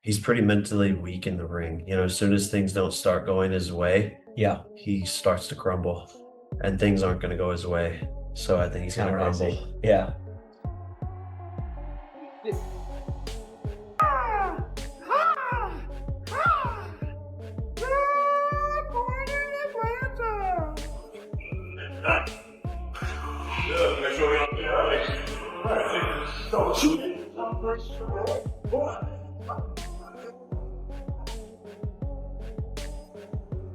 He's pretty mentally weak in the ring. You know, as soon as things don't start going his way, Yeah. he starts to crumble, and things aren't going to go his way. So I think he's going to crumble. Yeah.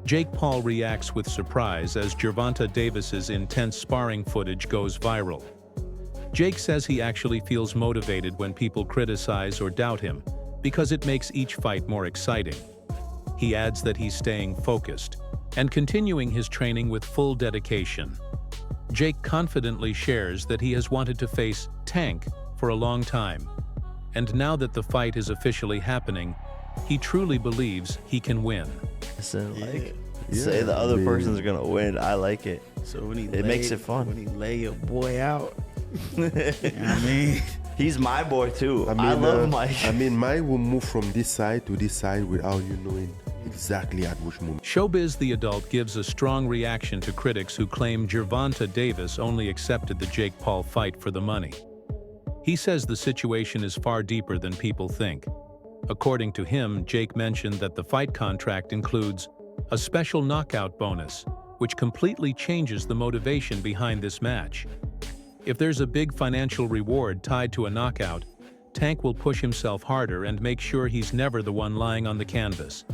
Jake Paul reacts with surprise as Gervonta Davis's intense sparring footage goes viral. Jake says he actually feels motivated when people criticize or doubt him, because it makes each fight more exciting. He adds that he's staying focused and continuing his training with full dedication. Jake confidently shares that he has wanted to face Tank for a long time, and now that the fight is officially happening, he truly believes he can win. Listen, say the other person's gonna win. I like it. So when it makes it fun. When he lay your boy out, you know what I mean? He's my boy too. I love Mike. I mean, Mike will move from this side to this side without you knowing exactly at which moment. Showbiz the Adult gives a strong reaction to critics who claim Gervonta Davis only accepted the Jake Paul fight for the money. He says the situation is far deeper than people think. According to him, Jake mentioned that the fight contract includes a special knockout bonus, which completely changes the motivation behind this match. If there's a big financial reward tied to a knockout, Tank will push himself harder and make sure he's never the one lying on the canvas.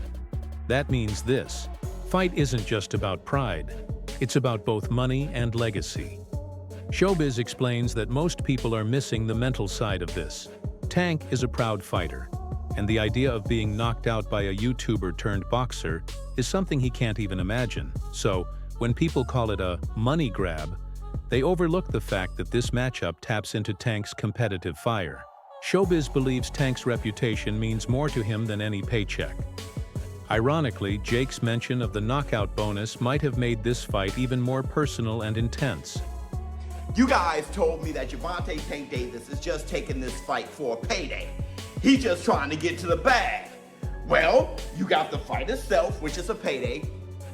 That means this: fight isn't just about pride, it's about both money and legacy. Showbiz explains that most people are missing the mental side of this. Tank is a proud fighter, and the idea of being knocked out by a YouTuber turned boxer is something he can't even imagine. So, when people call it a money grab, they overlook the fact that this matchup taps into Tank's competitive fire. Showbiz believes Tank's reputation means more to him than any paycheck. Ironically, Jake's mention of the knockout bonus might have made this fight even more personal and intense. You guys told me that Gervonta Tank Davis is just taking this fight for a payday. He's just trying to get to the bag. Well, you got the fight itself, which is a payday,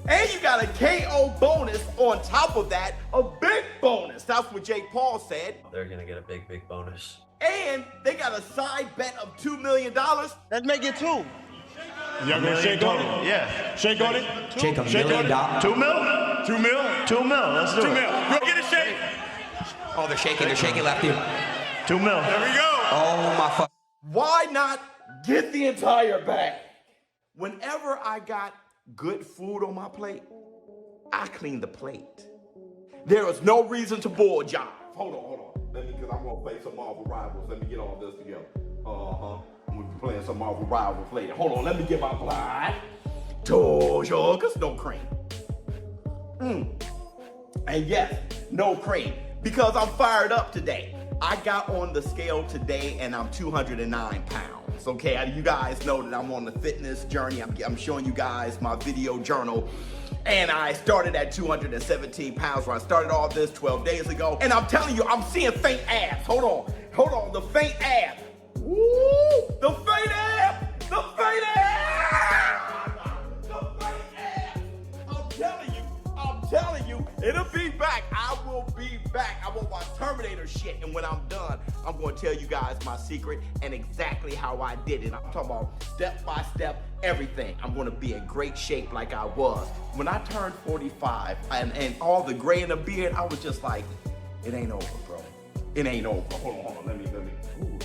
and you got a KO bonus on top of that, a big bonus. That's what Jake Paul said. They're going to get a big, big bonus. And they got a side bet of $2 million. Let's make it two. Y'all gonna shake on it? Yeah. Shake on it? Shake $1 million. $2 mil? 2 mil? 2 mil. Let's do 2 it. mil. Go get it, shake. Oh, they're shaking left ear. 2 mil. There we go. Oh my fuck. Why not get the entire bag? Whenever I got good food on my plate, I clean the plate. There is no reason to bull jive. Hold on. Let me, because I'm going to play some Marvel Rivals. Let me get all this together. I'm going to be playing some Marvel Rivals later. Hold on, let me get my blind. Tojo, because no cream. And yes, no cream. Because I'm fired up today. I got on the scale today and I'm 209 pounds. Okay, you guys know that I'm on the fitness journey. I'm showing you guys my video journal. And I started at 217 pounds when I started all this 12 days ago. And I'm telling you, I'm seeing faint abs. Hold on, the faint abs. Woo! The faint abs! The faint abs! The faint abs! I'm telling you, it'll be back. I will be back. I will watch Terminator shit. And when I'm done, I'm going to tell you guys my secret and exactly how I did it. I'm talking about step by step, everything. I'm going to be in great shape like I was. When I turned 45 and all the gray in the beard, I was just like, it ain't over, bro. It ain't over. Hold on. Let me. Ooh.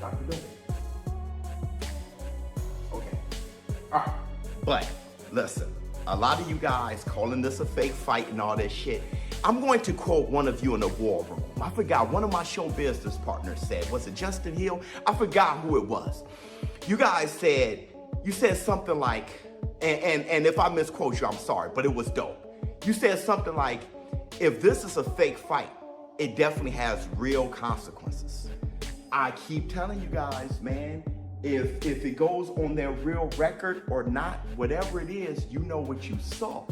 Dr. Billy. Okay. All right. But listen, a lot of you guys calling this a fake fight and all this shit. I'm going to quote one of you in the war room. I forgot, one of my show business partners said, was it Justin Hill? I forgot who it was. You guys said, something like, and if I misquote you, I'm sorry, but it was dope. You said something like, if this is a fake fight, it definitely has real consequences. I keep telling you guys, man, if it goes on their real record or not, whatever it is, you know what you saw.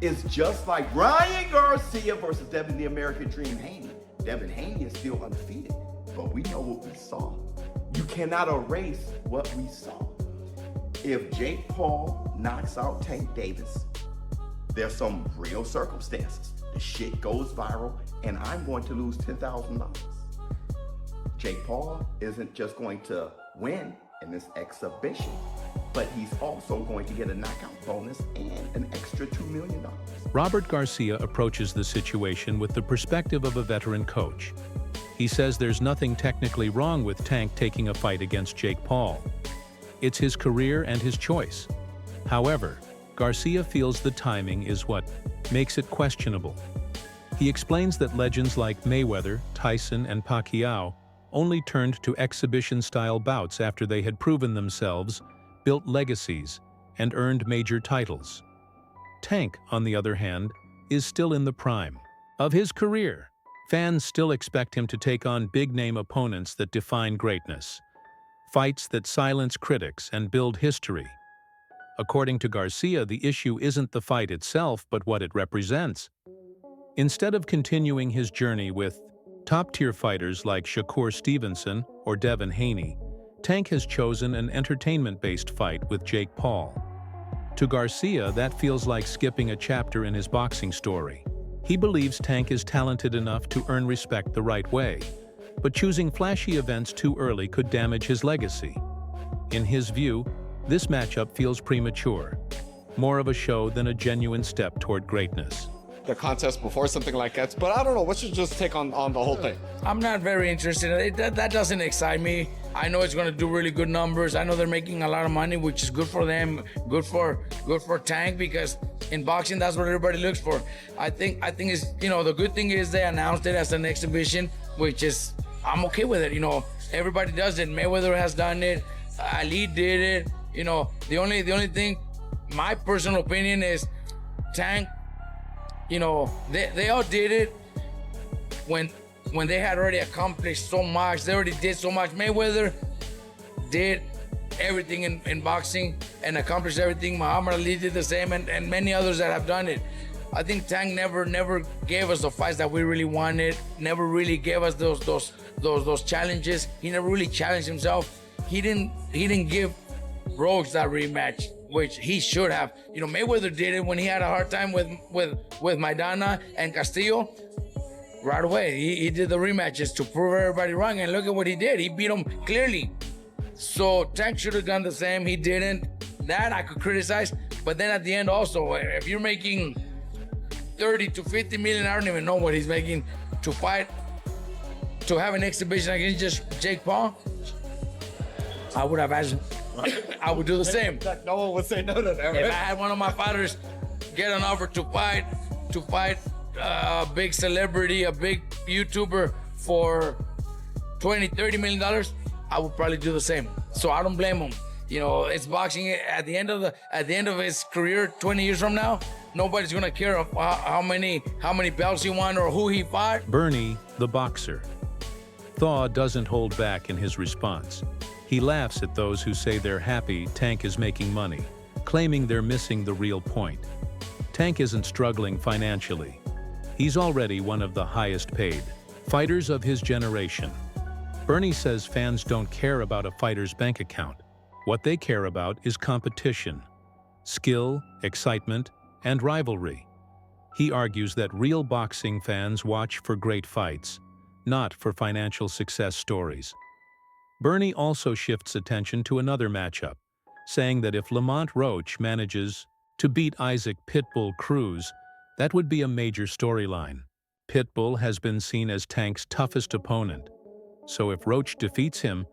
It's just like Ryan Garcia versus Devin the American Dream Haney. Devin Haney is still undefeated, but we know what we saw. You cannot erase what we saw. If Jake Paul knocks out Tank Davis, there's some real circumstances. The shit goes viral, and I'm going to lose $10,000. Jake Paul isn't just going to win in this exhibition, but he's also going to get a knockout bonus and an extra $2 million. Robert Garcia approaches the situation with the perspective of a veteran coach. He says there's nothing technically wrong with Tank taking a fight against Jake Paul. It's his career and his choice. However, Garcia feels the timing is what makes it questionable. He explains that legends like Mayweather, Tyson, and Pacquiao only turned to exhibition-style bouts after they had proven themselves, built legacies, and earned major titles. Tank, on the other hand, is still in the prime of his career. Fans still expect him to take on big-name opponents that define greatness, fights that silence critics and build history. According to Garcia, the issue isn't the fight itself, but what it represents. Instead of continuing his journey with top-tier fighters like Shakur Stevenson or Devin Haney, Tank has chosen an entertainment-based fight with Jake Paul. To Garcia, that feels like skipping a chapter in his boxing story. He believes Tank is talented enough to earn respect the right way, but choosing flashy events too early could damage his legacy. In his view, this matchup feels premature, more of a show than a genuine step toward greatness. The contest before something like that, but I don't know, what's your just take on the whole thing? I'm not very interested in it. That doesn't excite me. I know it's going to do really good numbers. I know they're making a lot of money, which is good for them, good for Tank, because in boxing that's what everybody looks for. I think it's, the good thing is they announced it as an exhibition, which is, I'm okay with it. Everybody does it. Mayweather has done it. Ali did it. The only thing, my personal opinion is Tank, they all did it when they had already accomplished so much. They already did so much. Mayweather did everything in boxing and accomplished everything. Muhammad Ali did the same, and many others that have done it. I think Tank never gave us the fights that we really wanted. Never really gave us those challenges. He never really challenged himself. He didn't give Rhodes that rematch, which he should have. Mayweather did it when he had a hard time with Maidana and Castillo. Right away, he did the rematches to prove everybody wrong, and look at what he did. He beat him clearly. So Tank should have done the same. He didn't. That I could criticize, but then at the end also, if you're making 30 to 50 million, I don't even know what he's making to fight, to have an exhibition against just Jake Paul, I would have asked. I would do the same. No one would say no to that, right? If I had one of my fighters get an offer to fight a big celebrity, a big YouTuber for $20-30 million, I would probably do the same. So I don't blame him. It's boxing. At the end of his career, 20 years from now, nobody's gonna care how many belts he won or who he fought. Bernie, the boxer. Thaw doesn't hold back in his response. He laughs at those who say they're happy Tank is making money, claiming they're missing the real point. Tank isn't struggling financially. He's already one of the highest paid fighters of his generation. Bernie says fans don't care about a fighter's bank account. What they care about is competition, skill, excitement, and rivalry. He argues that real boxing fans watch for great fights, not for financial success stories. Bernie also shifts attention to another matchup, saying that if Lamont Roach manages to beat Isaac Pitbull Cruz, that would be a major storyline. Pitbull has been seen as Tank's toughest opponent, so if Roach defeats him,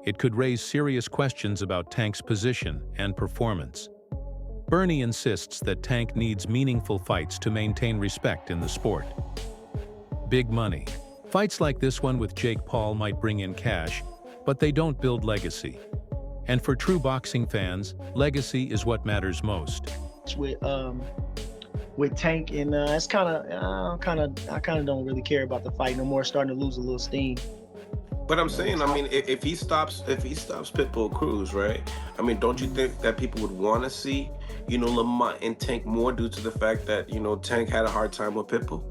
it could raise serious questions about Tank's position and performance. Bernie insists that Tank needs meaningful fights to maintain respect in the sport. Big money. Fights like this one with Jake Paul might bring in cash, but they don't build legacy. And for true boxing fans, legacy is what matters most. With Tank, and it's I kind of don't really care about the fight no more. Starting to lose a little steam. But I'm saying, if he stops Pitbull Cruz, right? Don't you think that people would want to see, Lamont and Tank more due to the fact that, Tank had a hard time with Pitbull?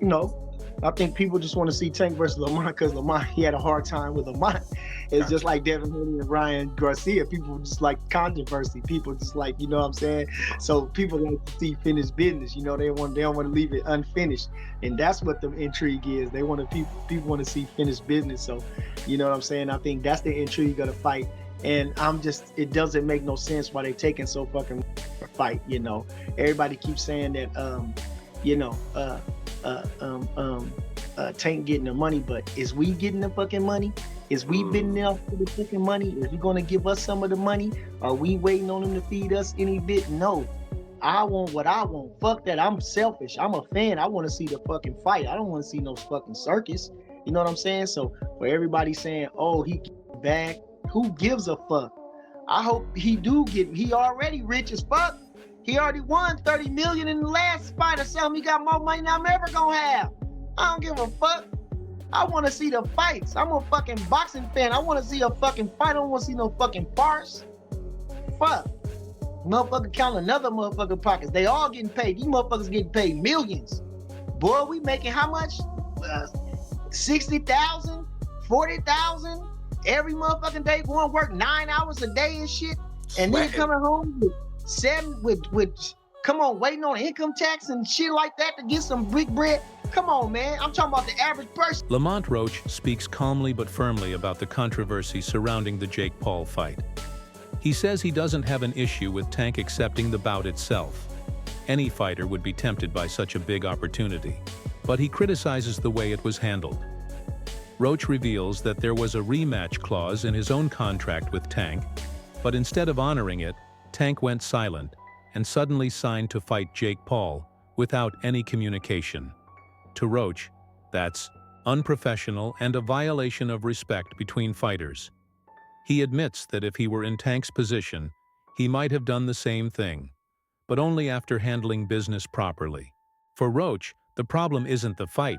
No, I think people just want to see Tank versus Lamont because Lamont, he had a hard time with Lamont. It's just like Devin Haney and Ryan Garcia. People just like controversy. People just like, you know what I'm saying? So people like to see finished business. You know, they don't want to leave it unfinished. And that's what the intrigue is. They want to people want to see finished business. So, you know what I'm saying? I think that's the intrigue of the fight. And it doesn't make no sense why they taking so fucking fight, you know. Everybody keeps saying that Tank getting the money, but is we getting the fucking money? Is we bidding there for the fucking money? Is he gonna give us some of the money? Are we waiting on him to feed us any bit? No. I want what I want. Fuck that. I'm selfish. I'm a fan. I want to see the fucking fight. I don't want to see no fucking circus. You know what I'm saying? So for everybody saying, oh, he get back, who gives a fuck? I hope he already rich as fuck. He already won 30 million in the last fight or something. He got more money than I'm ever gonna have. I don't give a fuck. I want to see the fights. I'm a fucking boxing fan. I want to see a fucking fight. I don't want to see no fucking farce. Fuck. Motherfucker count another motherfucker pockets. They all getting paid. These motherfuckers getting paid millions. Boy, we making how much? 60,000, 40,000 every motherfucking day. Going to work 9 hours a day and shit. And then coming home waiting on income tax and shit like that to get some big bread. Come on, man. I'm talking about the average person. Lamont Roach speaks calmly but firmly about the controversy surrounding the Jake Paul fight. He says he doesn't have an issue with Tank accepting the bout itself. Any fighter would be tempted by such a big opportunity, but he criticizes the way it was handled. Roach reveals that there was a rematch clause in his own contract with Tank, but instead of honoring it, Tank went silent and suddenly signed to fight Jake Paul without any communication. To Roach, that's unprofessional and a violation of respect between fighters. He admits that if he were in Tank's position, he might have done the same thing, but only after handling business properly. For Roach, the problem isn't the fight,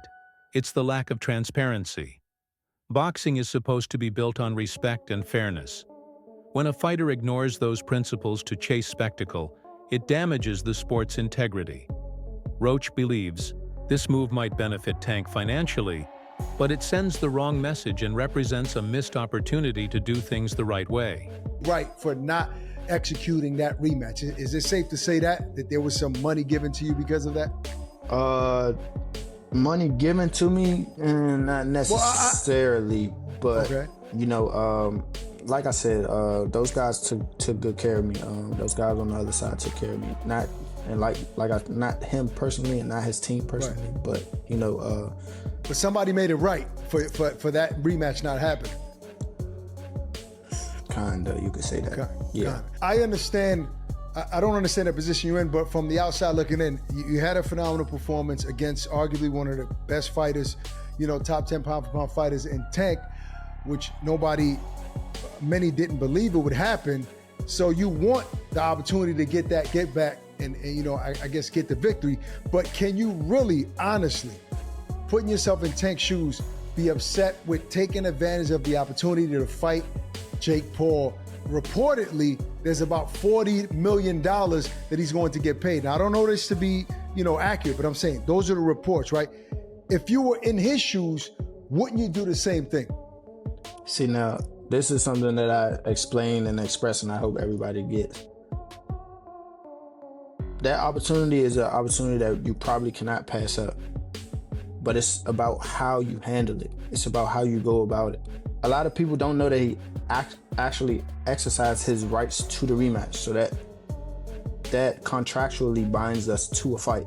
it's the lack of transparency. Boxing is supposed to be built on respect and fairness. When a fighter ignores those principles to chase spectacle, it damages the sport's integrity. Roach believes this move might benefit Tank financially, but it sends the wrong message and represents a missed opportunity to do things the right way. Right, for not executing that rematch. Is it safe to say that there was some money given to you because of that? Money given to me, not necessarily, but okay. You know, like I said, those guys took good care of me. Those guys on the other side took care of me. Not him personally and not his team personally, right. But you know. But somebody made it right for that rematch not happening. Kinda, you could say that. Yeah. I understand. I don't understand the position you're in, but from the outside looking in, you had a phenomenal performance against arguably one of the best fighters, you know, top 10 pound-for-pound fighters in Tank, which many didn't believe it would happen. So you want the opportunity to get back, and you know, I guess get the victory. But can you really, honestly, putting yourself in Tank's shoes, be upset with taking advantage of the opportunity to fight Jake Paul? Reportedly, there's about $40 million that he's going to get paid. Now, I don't know this to be, you know, accurate, but I'm saying those are the reports, right? If you were in his shoes, wouldn't you do the same thing? See, now, this is something that I explain and express, and I hope everybody gets. That opportunity is an opportunity that you probably cannot pass up. But it's about how you handle it. It's about how you go about it. A lot of people don't know that he actually exercised his rights to the rematch, so that contractually binds us to a fight.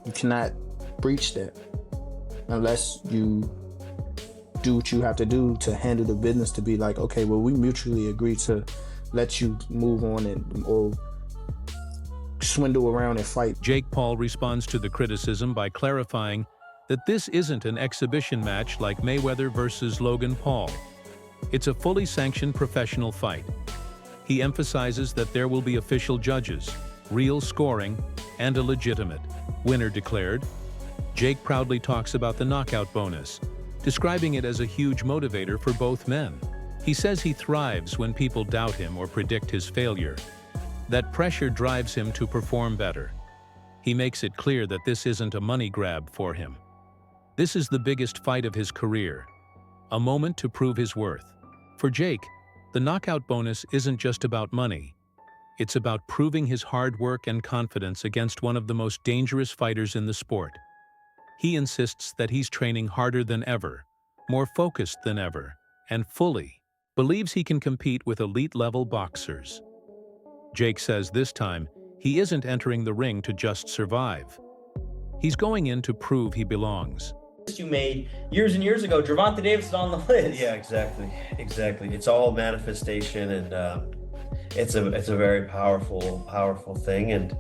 You cannot breach that unless you do what you have to do to handle the business, to be like, okay, well, we mutually agree to let you move on or swindle around and fight. Jake Paul responds to the criticism by clarifying that this isn't an exhibition match like Mayweather versus Logan Paul. It's a fully sanctioned professional fight. He emphasizes that there will be official judges, real scoring, and a legitimate winner declared. Jake proudly talks about the knockout bonus, describing it as a huge motivator for both men. He says he thrives when people doubt him or predict his failure. That pressure drives him to perform better. He makes it clear that this isn't a money grab for him. This is the biggest fight of his career, a moment to prove his worth. For Jake, the knockout bonus isn't just about money. It's about proving his hard work and confidence against one of the most dangerous fighters in the sport. He insists that he's training harder than ever, more focused than ever, and fully believes he can compete with elite-level boxers. Jake says this time, he isn't entering the ring to just survive. He's going in to prove he belongs. You made years and years ago, Gervonta Davis is on the list. Yeah, exactly. It's all manifestation, and it's a very powerful thing. And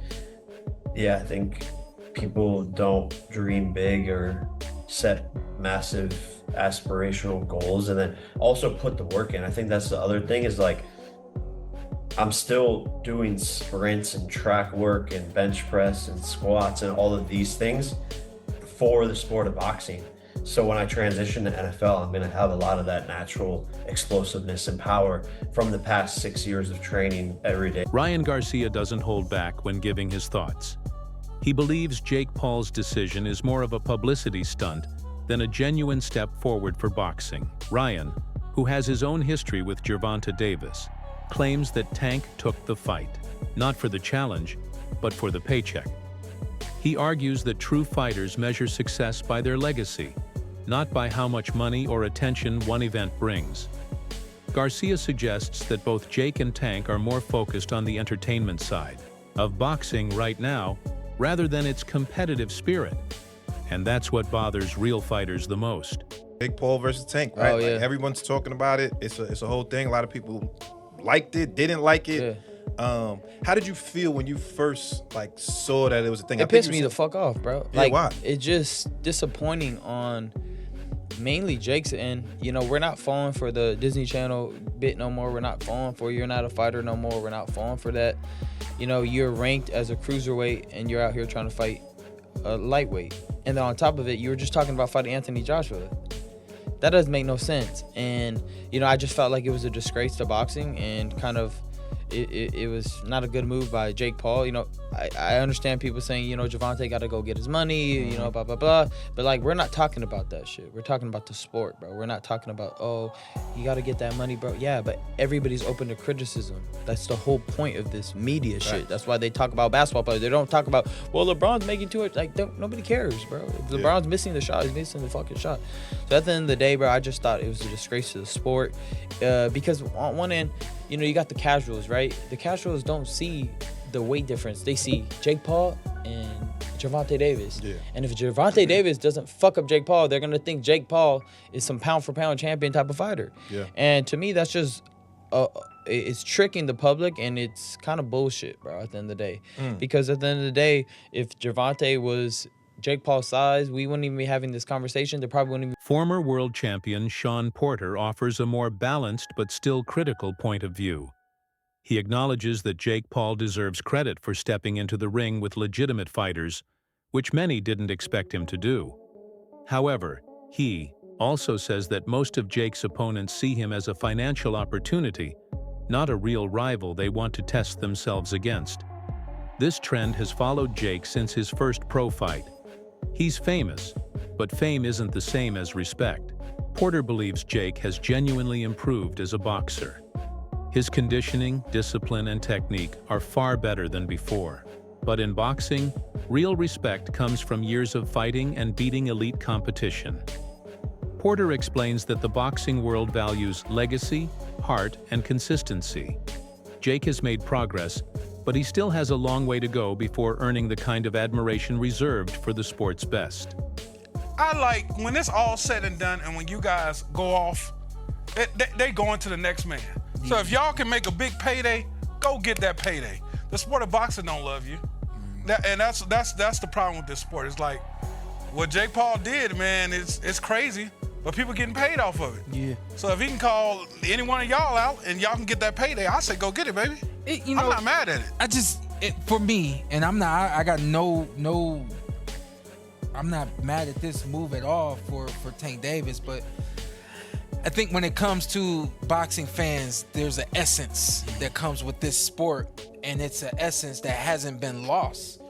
yeah, I think people don't dream big or set massive aspirational goals and then also put the work in. I think that's the other thing is like, I'm still doing sprints and track work and bench press and squats and all of these things for the sport of boxing. So when I transition to NFL, I'm going to have a lot of that natural explosiveness and power from the past 6 years of training every day. Ryan Garcia doesn't hold back when giving his thoughts. He believes Jake Paul's decision is more of a publicity stunt than a genuine step forward for boxing. Ryan, who has his own history with Gervonta Davis, claims that Tank took the fight, not for the challenge, but for the paycheck. He argues that true fighters measure success by their legacy, not by how much money or attention one event brings. Garcia suggests that both Jake and Tank are more focused on the entertainment side of boxing right now, rather than its competitive spirit. And that's what bothers real fighters the most. Jake Paul versus Tank, right? Oh, yeah. Like everyone's talking about it. It's a whole thing. A lot of people liked it, didn't like it. Yeah. How did you feel when you first saw that it was a thing? It pissed me the fuck off, bro. Yeah, why? It's just disappointing on mainly Jake's end. You know, we're not falling for the Disney Channel bit no more. We're not falling for you're not a fighter no more. We're not falling for that. You know, you're ranked as a cruiserweight and you're out here trying to fight a lightweight. And then on top of it, you were just talking about fighting Anthony Joshua. That doesn't make no sense. And, you know, I just felt like it was a disgrace to boxing and kind of it was not a good move by Jake Paul. You know, I understand people saying, you know, Gervonta got to go get his money, you know, blah, blah, blah. But, like, we're not talking about that shit. We're talking about the sport, bro. We're not talking about, oh, you got to get that money, bro. Yeah, but everybody's open to criticism. That's the whole point of this media shit. Right. That's why they talk about basketball players. They don't talk about, well, LeBron's making too much. Like, nobody cares, bro. If LeBron's missing the shot, he's missing the fucking shot. So at the end of the day, bro, I just thought it was a disgrace to the sport. Because on one end, you know, you got the casuals, right? The casuals don't see the weight difference. They see Jake Paul and Gervonta Davis. Yeah. And if Gervonta Davis doesn't fuck up Jake Paul, they're going to think Jake Paul is some pound-for-pound champion type of fighter. Yeah. And to me, that's just, it's tricking the public, and it's kind of bullshit, bro, at the end of the day. Because at the end of the day, if Gervonta was Jake Paul's size, we wouldn't even be having this conversation. They probably wouldn't even. Former world champion Sean Porter offers a more balanced but still critical point of view. He acknowledges that Jake Paul deserves credit for stepping into the ring with legitimate fighters, which many didn't expect him to do. However, he also says that most of Jake's opponents see him as a financial opportunity, not a real rival they want to test themselves against. This trend has followed Jake since his first pro fight. He's famous, but fame isn't the same as respect. Porter believes Jake has genuinely improved as a boxer. His conditioning, discipline, and technique are far better than before. But in boxing, real respect comes from years of fighting and beating elite competition. Porter explains that the boxing world values legacy, heart, and consistency. Jake has made progress, but he still has a long way to go before earning the kind of admiration reserved for the sport's best. I like when it's all said and done and when you guys go off, they go into the next man. So if y'all can make a big payday, go get that payday. The sport of boxing don't love you. That's the problem with this sport. It's like what Jake Paul did, man, it's crazy, but people getting paid off of it. Yeah. So if he can call any one of y'all out and y'all can get that payday, I say go get it, baby. You know, I'm not mad at it. For me, and I'm not mad at this move at all for Tank Davis, but I think when it comes to boxing fans, there's an essence that comes with this sport, and it's an essence that hasn't been lost.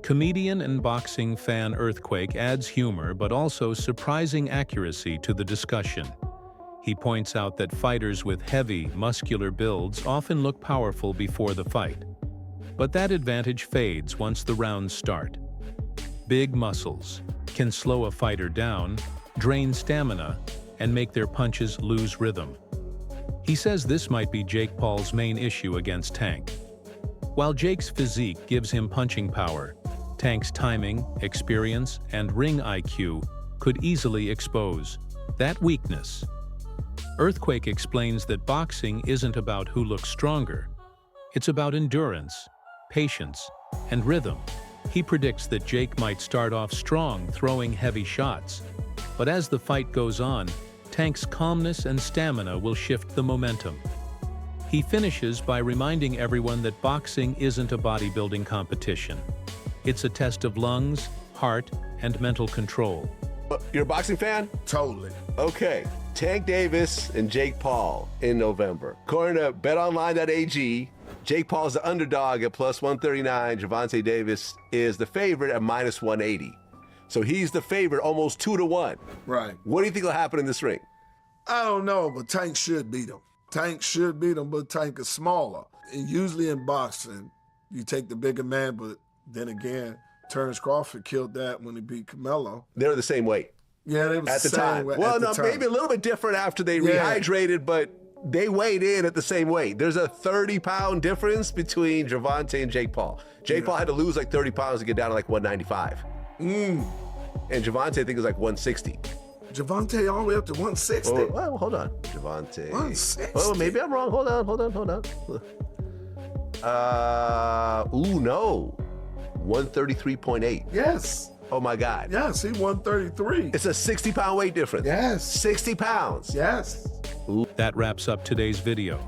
Comedian and boxing fan Earthquake adds humor but also surprising accuracy to the discussion. He points out that fighters with heavy, muscular builds often look powerful before the fight. But that advantage fades once the rounds start. Big muscles can slow a fighter down, drain stamina, and make their punches lose rhythm. He says this might be Jake Paul's main issue against Tank. While Jake's physique gives him punching power, Tank's timing, experience, and ring IQ could easily expose that weakness. Earthquake explains that boxing isn't about who looks stronger. It's about endurance, patience, and rhythm. He predicts that Jake might start off strong, throwing heavy shots. But as the fight goes on, Tank's calmness and stamina will shift the momentum. He finishes by reminding everyone that boxing isn't a bodybuilding competition. It's a test of lungs, heart, and mental control. You're a boxing fan? Totally. Okay. Tank Davis and Jake Paul in November. According to betonline.ag, Jake Paul's the underdog at plus 139. Gervonta Davis is the favorite at minus 180. So he's the favorite almost 2-1. Right. What do you think will happen in this ring? I don't know, but Tank should beat him. Tank should beat him, but Tank is smaller. And usually in boxing, you take the bigger man, but then again, Terrence Crawford killed that when he beat Canelo. They're the same weight. Yeah, they was at the same time. weight Well, at the no, time. maybe a little bit different after they rehydrated, but they weighed in at the same weight. There's a 30-pound difference between Gervonta and Jake Paul. Jake Paul had to lose like 30 pounds to get down to like 195. And Gervonta, I think, is like 160. Gervonta all the way up to 160. Oh, well, hold on. Gervonta. 160. Oh, maybe I'm wrong. Hold on. No. 133.8. Yes. Oh my God. Yes, he 133. It's a 60-pound weight difference. Yes. 60 pounds. Yes. That wraps up today's video.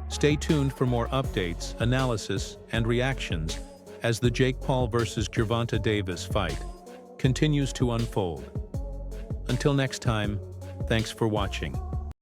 Stay tuned for more updates, analysis, and reactions as the Jake Paul versus Gervonta Davis fight continues to unfold. Until next time, thanks for watching.